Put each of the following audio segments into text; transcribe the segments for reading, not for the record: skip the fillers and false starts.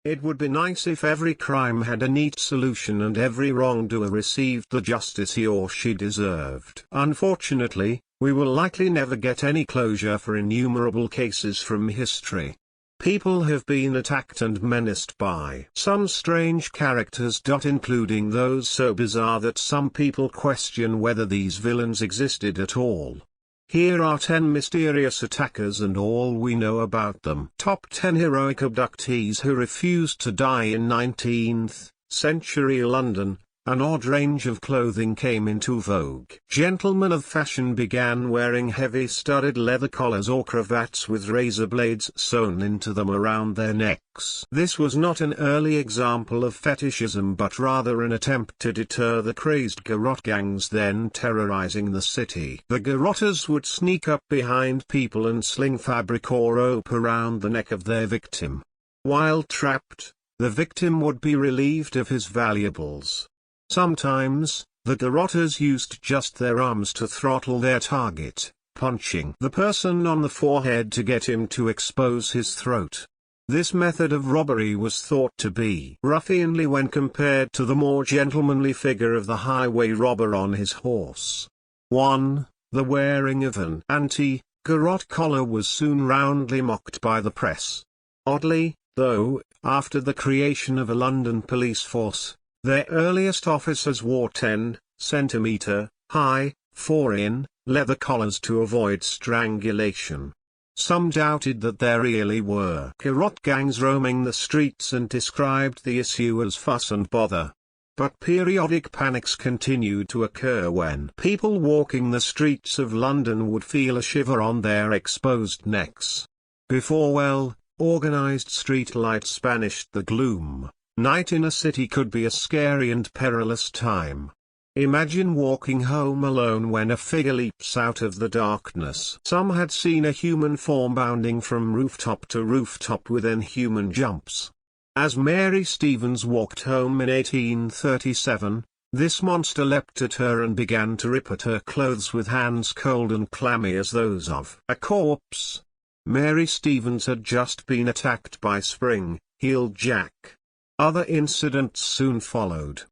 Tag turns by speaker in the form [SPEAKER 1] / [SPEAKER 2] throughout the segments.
[SPEAKER 1] It would be nice if every crime had a neat solution and every wrongdoer received the justice he or she deserved. Unfortunately, we will likely never get any closure for innumerable cases from history. People have been attacked and menaced by some strange characters. Including those so bizarre that some people question whether these villains existed at all. Here are 10 mysterious attackers and all we know about them. Top 10 heroic abductees who refused to die in 19th century London. An odd range of clothing came into vogue. Gentlemen of fashion began wearing heavy studded leather collars or cravats with razor blades sewn into them around their necks. This was not an early example of fetishism but rather an attempt to deter the crazed garrote gangs then terrorizing the city. The garrotters would sneak up behind people and sling fabric or rope around the neck of their victim. While trapped, the victim would be relieved of his valuables. Sometimes, the garrotters used just their arms to throttle their target, punching the person on the forehead to get him to expose his throat. This method of robbery was thought to be ruffianly when compared to the more gentlemanly figure of the highway robber on his horse. 1. The wearing of an anti-garrote collar was soon roundly mocked by the press. Oddly, though, after the creation of a London police force, their earliest officers wore 10-centimetre high, 4-in, leather collars to avoid strangulation. Some doubted that there really were garrote gangs roaming the streets and described the issue as fuss and bother. But periodic panics continued to occur when people walking the streets of London would feel a shiver on their exposed necks. Before well-organized street lights banished the gloom, night in a city could be a scary and perilous time. Imagine walking home alone when a figure leaps out of the darkness. Some had seen a human form bounding from rooftop to rooftop with inhuman jumps. As Mary Stevens walked home in 1837, this monster leapt at her and began to rip at her clothes with hands cold and clammy as those of a corpse. Mary Stevens had just been attacked by Spring-heeled Jack. Other incidents soon followed.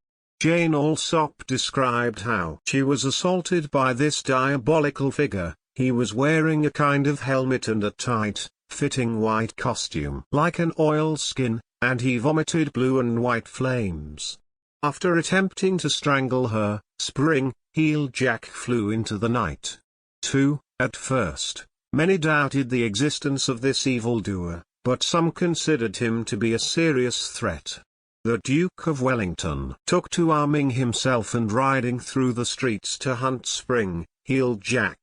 [SPEAKER 1] Jane Alsop described how she was assaulted by this diabolical figure. He was wearing a kind of helmet and a tight-fitting white costume like an oilskin, and he vomited blue and white flames. After attempting to strangle her, Spring-heeled Jack flew into the night. 2. At first, many doubted the existence of this evildoer, but some considered him to be a serious threat. The Duke of Wellington took to arming himself and riding through the streets to hunt Spring-heeled Jack.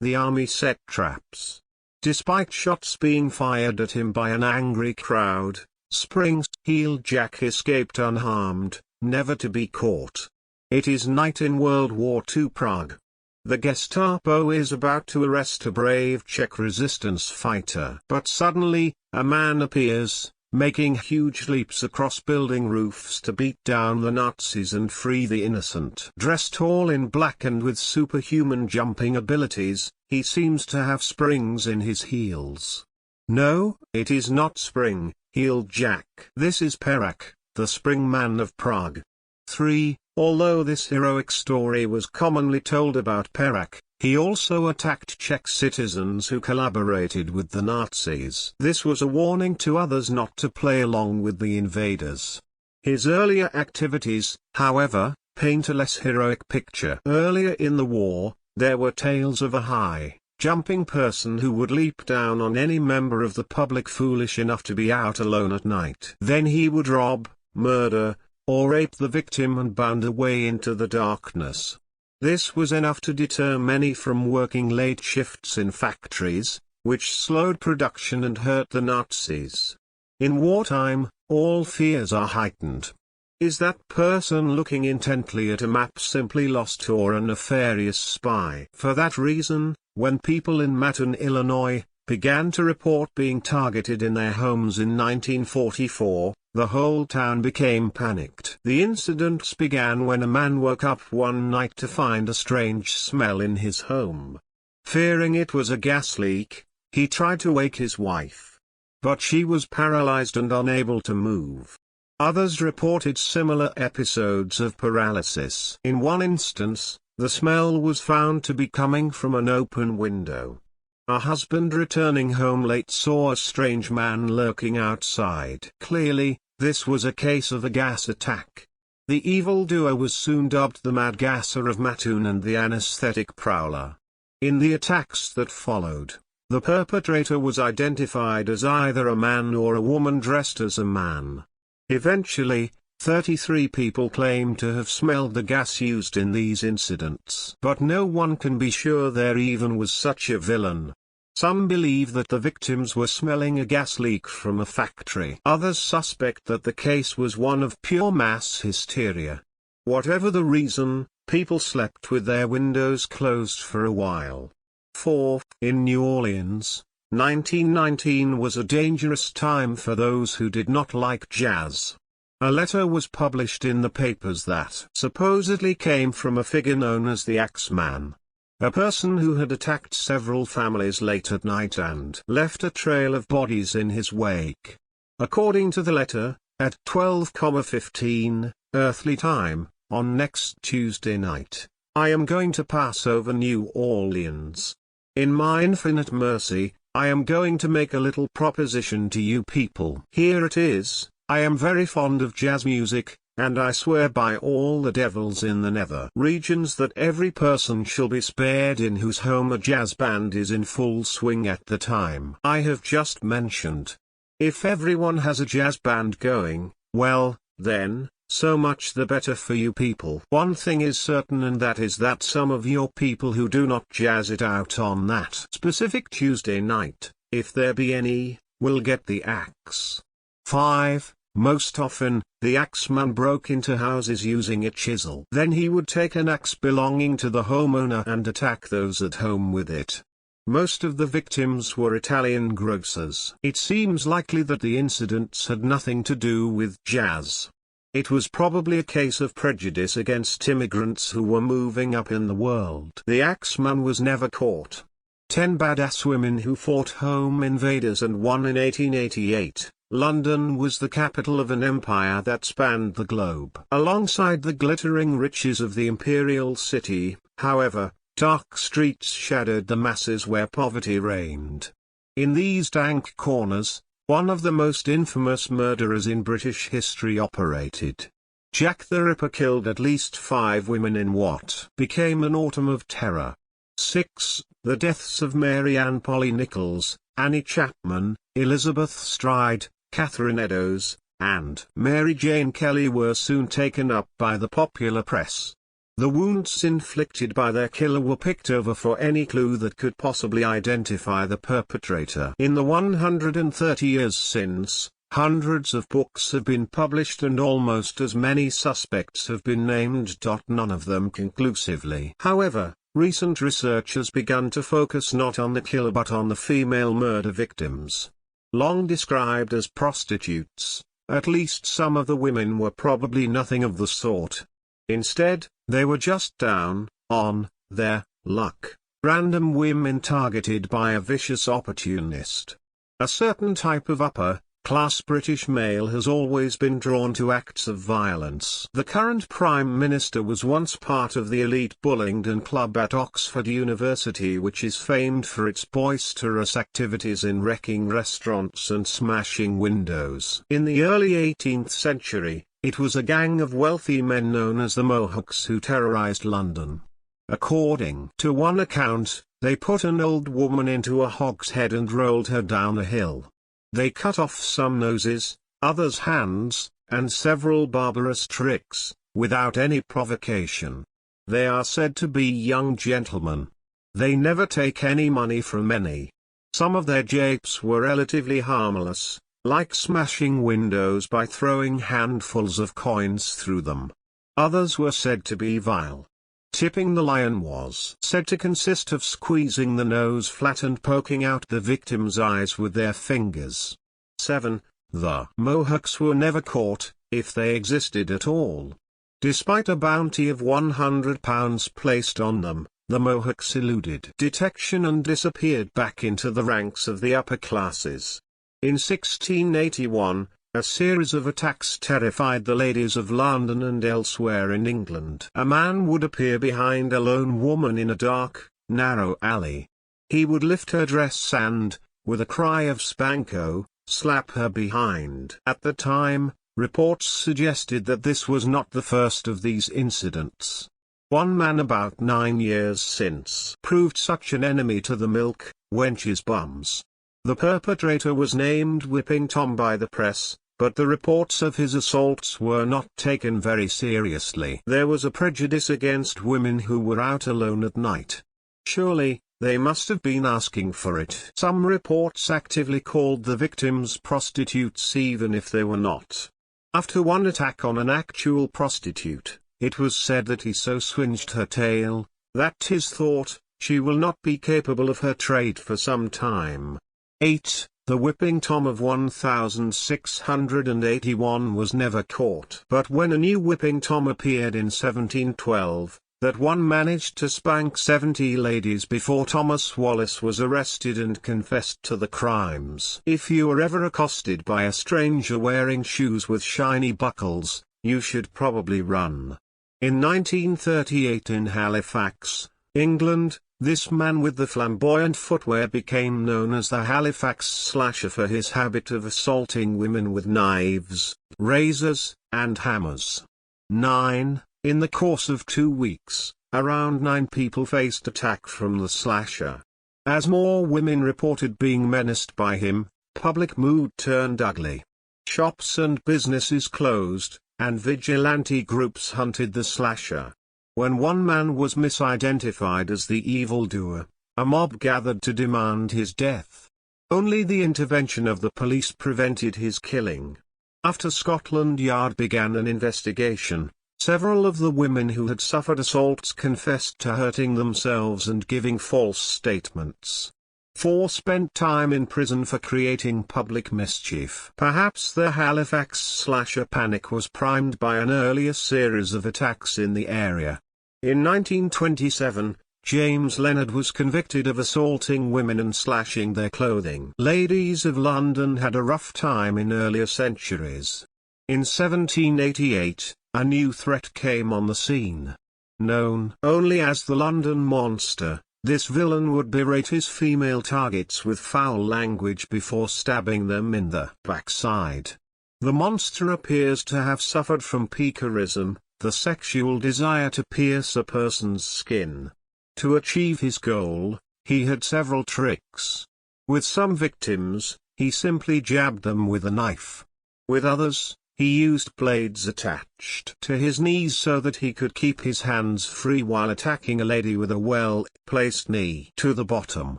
[SPEAKER 1] The army set traps. Despite shots being fired at him by an angry crowd, Spring-heeled Jack escaped unharmed, never to be caught. It is night in World War II Prague. The Gestapo is about to arrest a brave Czech resistance fighter. But suddenly, a man appears, making huge leaps across building roofs to beat down the Nazis and free the innocent. Dressed all in black and with superhuman jumping abilities, he seems to have springs in his heels. No, it is not Spring-heeled Jack. This is Perak, the Spring Man of Prague. 3. Although this heroic story was commonly told about Perak, he also attacked Czech citizens who collaborated with the Nazis. This was a warning to others not to play along with the invaders. His earlier activities, however, paint a less heroic picture. Earlier in the war, there were tales of a high-jumping person who would leap down on any member of the public foolish enough to be out alone at night. Then he would rob, murder, or rape the victim and bound away into the darkness. This was enough to deter many from working late shifts in factories, which slowed production and hurt the Nazis. In wartime, all fears are heightened. Is that person looking intently at a map simply lost or a nefarious spy? For that reason, when people in Mattoon, Illinois, began to report being targeted in their homes in 1944, the whole town became panicked. The incidents began when a man woke up one night to find a strange smell in his home. Fearing it was a gas leak, he tried to wake his wife. but she was paralyzed and unable to move. Others reported similar episodes of paralysis. In one instance, the smell was found to be coming from an open window. A husband returning home late saw a strange man lurking outside. Clearly, this was a case of a gas attack. The evildoer was soon dubbed the Mad Gasser of Mattoon and the Anesthetic Prowler. In the attacks that followed, the perpetrator was identified as either a man or a woman dressed as a man. Eventually, 33 people claimed to have smelled the gas used in these incidents. But no one can be sure there even was such a villain. Some believe that the victims were smelling a gas leak from a factory. Others suspect that the case was one of pure mass hysteria. Whatever the reason, people slept with their windows closed for a while. 4. In New Orleans, 1919 was a dangerous time for those who did not like jazz. A letter was published in the papers that supposedly came from a figure known as the Axeman. A person who had attacked several families late at night and left a trail of bodies in his wake. According to the letter, at 12:15, earthly time, on next Tuesday night, I am going to pass over New Orleans. In my infinite mercy, I am going to make a little proposition to you people. Here it is. I am very fond of jazz music, and I swear by all the devils in the nether regions that every person shall be spared in whose home a jazz band is in full swing at the time I have just mentioned. If everyone has a jazz band going, well, then, so much the better for you people. One thing is certain, and that is that some of your people who do not jazz it out on that specific Tuesday night, if there be any, will get the axe. 5. Most often, the axeman broke into houses using a chisel. Then he would take an axe belonging to the homeowner and attack those at home with it. Most of the victims were Italian grocers. It seems likely that the incidents had nothing to do with jazz. It was probably a case of prejudice against immigrants who were moving up in the world. The axeman was never caught. 10 badass women who fought home invaders and won in 1888. London was the capital of an empire that spanned the globe. Alongside the glittering riches of the imperial city, however, dark streets shadowed the masses where poverty reigned. In these dank corners, one of the most infamous murderers in British history operated. Jack the Ripper killed at least 5 women in what became an autumn of terror. 6. The deaths of Mary Ann Polly Nichols, Annie Chapman, Elizabeth Stride, Catherine Eddowes, and Mary Jane Kelly were soon taken up by the popular press. The wounds inflicted by their killer were picked over for any clue that could possibly identify the perpetrator. In the 130 years since, hundreds of books have been published and almost as many suspects have been named. None of them conclusively. However, recent research has begun to focus not on the killer but on the female murder victims. Long described as prostitutes, at least some of the women were probably nothing of the sort. Instead, they were just down on their luck, random women targeted by a vicious opportunist. A certain type of upper-class British male has always been drawn to acts of violence. The current Prime Minister was once part of the elite Bullingdon Club at Oxford University, which is famed for its boisterous activities in wrecking restaurants and smashing windows. In the early 18th century, it was a gang of wealthy men known as the Mohocks who terrorized London. According to one account, they put an old woman into a hogshead and rolled her down a hill. They cut off some noses, others hands, and several barbarous tricks, without any provocation. They are said to be young gentlemen. They never take any money from any. Some of their japes were relatively harmless, like smashing windows by throwing handfuls of coins through them. Others were said to be vile. Tipping the lion was said to consist of squeezing the nose flat and poking out the victim's eyes with their fingers. 7. The Mohocks were never caught, if they existed at all. Despite a bounty of £100 placed on them, the Mohocks eluded detection and disappeared back into the ranks of the upper classes. In 1681, a series of attacks terrified the ladies of London and elsewhere in England. A man would appear behind a lone woman in a dark, narrow alley. He would lift her dress and, with a cry of "Spanko," slap her behind. At the time, reports suggested that this was not the first of these incidents. One man about 9 years since proved such an enemy to the milk wenches' bums. The perpetrator was named Whipping Tom by the press, but the reports of his assaults were not taken very seriously. There was a prejudice against women who were out alone at night. Surely, they must have been asking for it. Some reports actively called the victims prostitutes even if they were not. After one attack on an actual prostitute, it was said that he so swinged her tail, that 'tis thought, she will not be capable of her trade for some time. 8. The Whipping Tom of 1681 was never caught. But when a new Whipping Tom appeared in 1712, that one managed to spank 70 ladies before Thomas Wallace was arrested and confessed to the crimes. If you are ever accosted by a stranger wearing shoes with shiny buckles, you should probably run. In 1938 in Halifax, England, this man with the flamboyant footwear became known as the Halifax Slasher for his habit of assaulting women with knives, razors, and hammers. 9. In the course of 2 weeks, around 9 people faced attack from the slasher. As more women reported being menaced by him, public mood turned ugly. Shops and businesses closed, and vigilante groups hunted the slasher. When one man was misidentified as the evildoer, a mob gathered to demand his death. Only the intervention of the police prevented his killing. After Scotland Yard began an investigation, several of the women who had suffered assaults confessed to hurting themselves and giving false statements. 4 spent time in prison for creating public mischief. Perhaps the Halifax slasher panic was primed by an earlier series of attacks in the area. In 1927, James Leonard was convicted of assaulting women and slashing their clothing. Ladies of London had a rough time in earlier centuries. In 1788, a new threat came on the scene. Known only as the London Monster, this villain would berate his female targets with foul language before stabbing them in the backside. The monster appears to have suffered from piquerism, the sexual desire to pierce a person's skin. To achieve his goal, he had several tricks. With some victims, he simply jabbed them with a knife. With others, he used blades attached to his knees so that he could keep his hands free while attacking a lady with a well-placed knee to the bottom.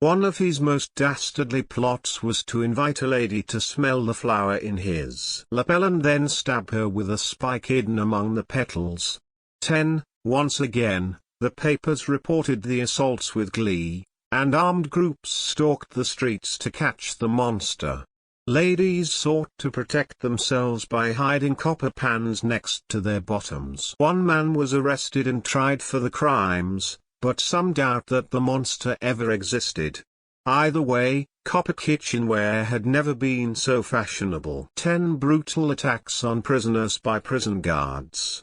[SPEAKER 1] One of his most dastardly plots was to invite a lady to smell the flower in his lapel and then stab her with a spike hidden among the petals. 10. Once again, the papers reported the assaults with glee, and armed groups stalked the streets to catch the monster. Ladies sought to protect themselves by hiding copper pans next to their bottoms. One man was arrested and tried for the crimes, but some doubt that the monster ever existed. Either way, copper kitchenware had never been so fashionable. 10 brutal attacks on prisoners by prison guards.